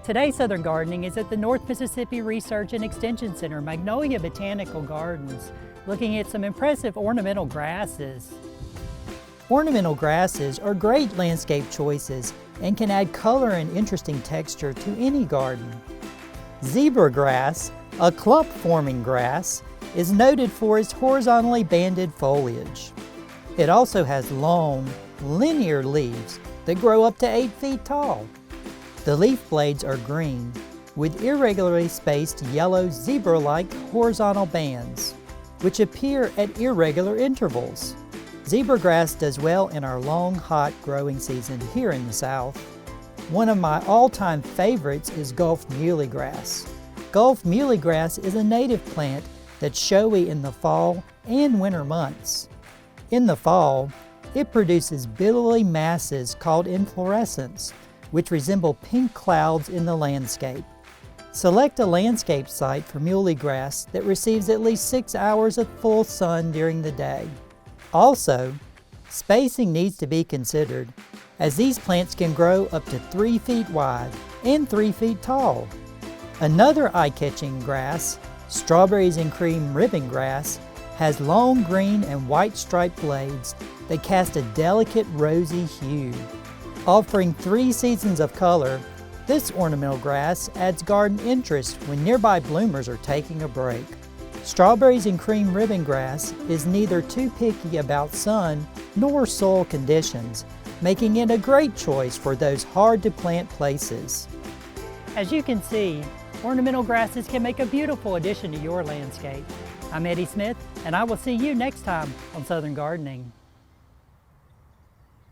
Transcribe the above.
Today's Southern Gardening is at the North Mississippi Research and Extension Center, Magnolia Botanical Gardens, looking at some impressive ornamental grasses. Ornamental grasses are great landscape choices and can add color and interesting texture to any garden. Zebra grass, a clump-forming grass, is noted for its horizontally banded foliage. It also has long, linear leaves that grow up to 8 feet tall. The leaf blades are green, with irregularly spaced yellow zebra-like horizontal bands, which appear at irregular intervals. Zebra grass does well in our long, hot growing season here in the South. One of my all-time favorites is Gulf muhly grass. Gulf muhly grass is a native plant that's showy in the fall and winter months. In the fall, it produces billowy masses called inflorescences, which resemble pink clouds in the landscape. Select a landscape site for muhly grass that receives at least 6 hours of full sun during the day. Also, spacing needs to be considered, as these plants can grow up to 3 feet wide and 3 feet tall. Another eye-catching grass, strawberries and cream ribbon grass, has long green and white striped blades that cast a delicate rosy hue. Offering 3 seasons of color, this ornamental grass adds garden interest when nearby bloomers are taking a break. Strawberries and cream ribbon grass is neither too picky about sun nor soil conditions, making it a great choice for those hard-to-plant places. As you can see, ornamental grasses can make a beautiful addition to your landscape. I'm Eddie Smith, and I will see you next time on Southern Gardening.